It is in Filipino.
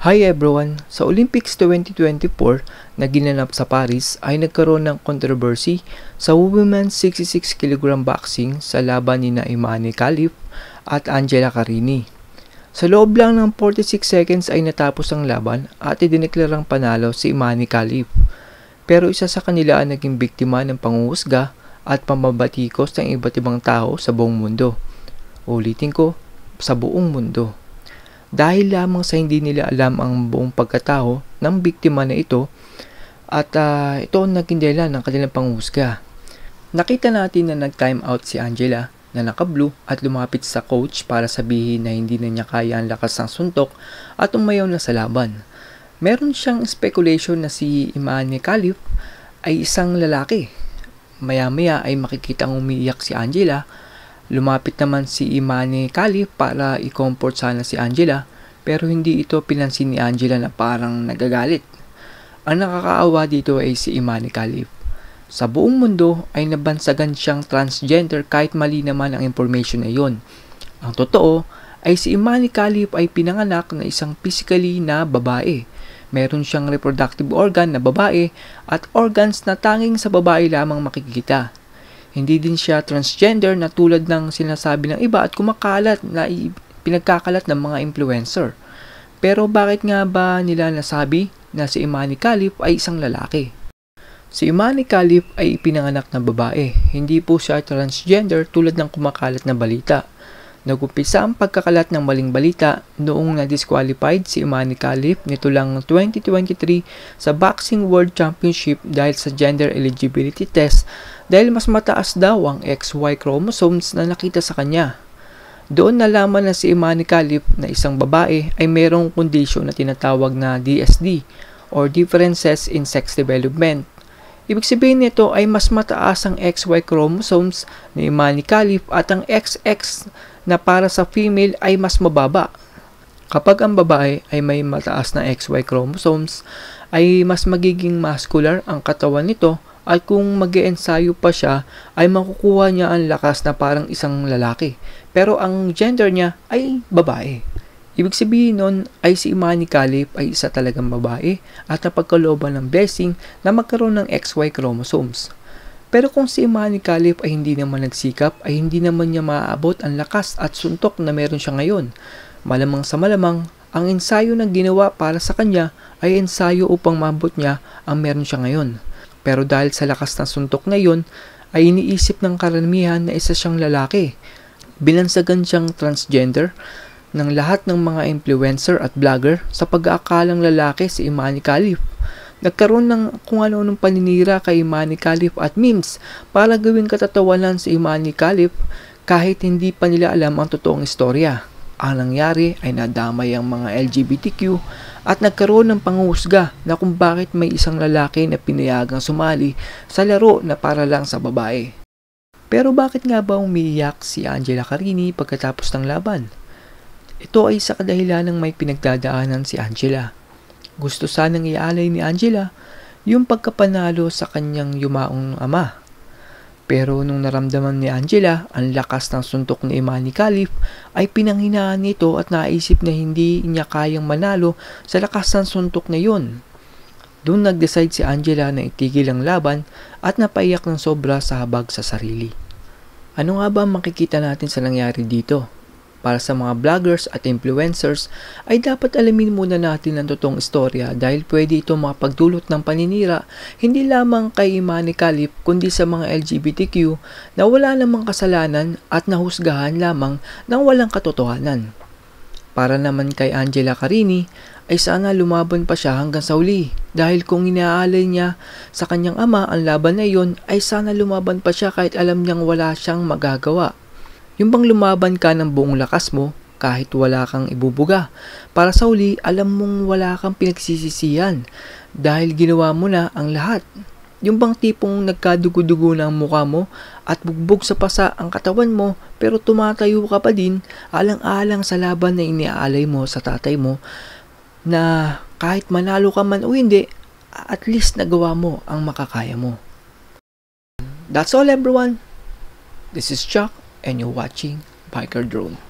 Hi everyone! Sa Olympics 2024 na ginanap sa Paris ay nagkaroon ng controversy sa Women's 66 kg boxing sa laban ni Imane Khalif at Angela Carini. Sa loob lang ng 46 seconds ay natapos ang laban at idineklarang panalo si Imane Khalif. Pero isa sa kanila ang naging biktima ng panghuhusga at pambabatikos ng iba't ibang tao sa buong mundo. Ulitin ko, sa buong mundo. Dahil lamang sa hindi nila alam ang buong pagkatao ng biktima na ito at ito ang naging dahilan ng kanilang panghusga. Nakita natin na nag-time out si Angela na naka-blue at lumapit sa coach para sabihin na hindi na niya kaya ang lakas ng suntok at umayaw na sa laban. Meron siyang speculation na si Imane Khalif ay isang lalaki. Maya-maya ay makikitang umiiyak si Angela. Lumapit naman si Imane Khalif para i-comfort sana si Angela pero hindi ito pinansin ni Angela na parang nagagalit. Ang nakakaawa dito ay si Imane Khalif. Sa buong mundo ay nabansagan siyang transgender kahit mali naman ang information na iyon. Ang totoo ay si Imane Khalif ay pinanganak na isang physically na babae. Meron siyang reproductive organ na babae at organs na tanging sa babae lamang makikita. Hindi din siya transgender na tulad ng sinasabi ng iba at kumakalat na pinagkakalat ng mga influencer. Pero bakit nga ba nila nasabi na si Imane Khalif ay isang lalaki? Si Imane Khalif ay ipinanganak na babae. Hindi po siya transgender tulad ng kumakalat na balita. Nag-umpisa ang pagkakalat ng maling balita noong na-disqualified si Imane Khalif nito lang 2023 sa Boxing World Championship dahil sa gender eligibility test dahil mas mataas daw ang XY chromosomes na nakita sa kanya. Doon nalaman na si Imane Khalif na isang babae ay mayroong kondisyon na tinatawag na DSD or Differences in Sex Development. Ibig sabihin nito ay mas mataas ang XY chromosomes ni Imane Khalif at ang XX na para sa female ay mas mababa. Kapag ang babae ay may mataas na XY chromosomes, ay mas magiging muscular ang katawan nito at kung mag-e-ensayo pa siya, ay makukuha niya ang lakas na parang isang lalaki. Pero ang gender niya ay babae. Ibig sabihin nun ay si Imane Khalif ay isa talagang babae at napagkalooban ng blessing na magkaroon ng XY chromosomes. Pero kung si Imane Khalif ay hindi naman nagsikap, ay hindi naman niya maaabot ang lakas at suntok na meron siya ngayon. Malamang sa malamang, ang ensayo na ginawa para sa kanya ay ensayo upang maabot niya ang meron siya ngayon. Pero dahil sa lakas ng suntok na yun, ay iniisip ng karamihan na isa siyang lalaki. Binansagan siyang transgender ng lahat ng mga influencer at vlogger sa pag-aakalang lalaki si Imane Khalif. Nagkaroon ng kung ano-anong paninira kay Imane Khalif at memes para gawing katatawanan si Imane Khalif kahit hindi pa nila alam ang totoong istorya. Ang nangyari ay nadamay ang mga LGBTQ at nagkaroon ng panghuhusga na kung bakit may isang lalaki na pinayagang sumali sa laro na para lang sa babae. Pero bakit nga ba umiiyak si Angela Carini pagkatapos ng laban? Ito ay sa kadahilanang may pinagdadaanan si Angela. Gusto sanang ialay ni Angela yung pagkapanalo sa kanyang yumaong ama. Pero nung naramdaman ni Angela ang lakas ng suntok ni Imane Khalif ay pinanghinaan nito at naisip na hindi niya kayang manalo sa lakas ng suntok na yun. Doon nag-decide si Angela na itigil ang laban at napaiyak ng sobra sa habag sa sarili. Ano nga ba makikita natin sa nangyari dito? Para sa mga vloggers at influencers ay dapat alamin muna natin ang totoong istorya dahil pwede ito makapagdulot ng paninira hindi lamang kay Imane Khalif kundi sa mga LGBTQ na wala namang kasalanan at nahusgahan lamang ng walang katotohanan. Para naman kay Angela Carini ay sana lumaban pa siya hanggang sa huli dahil kung inaalay niya sa kanyang ama ang laban na iyon ay sana lumaban pa siya kahit alam niyang wala siyang magagawa. Yung bang lumaban ka ng buong lakas mo kahit wala kang ibubuga. Para sa huli, alam mong wala kang pinagsisisihan dahil ginawa mo na ang lahat. Yung bang tipong nagkadugo-dugo na ang mukha mo at bugbog sa pasa ang katawan mo pero tumatayo ka pa din alang-alang sa laban na iniaalay mo sa tatay mo na kahit manalo ka man o hindi, at least nagawa mo ang makakaya mo. That's all everyone. This is Chuck and you're watching Biker Drone.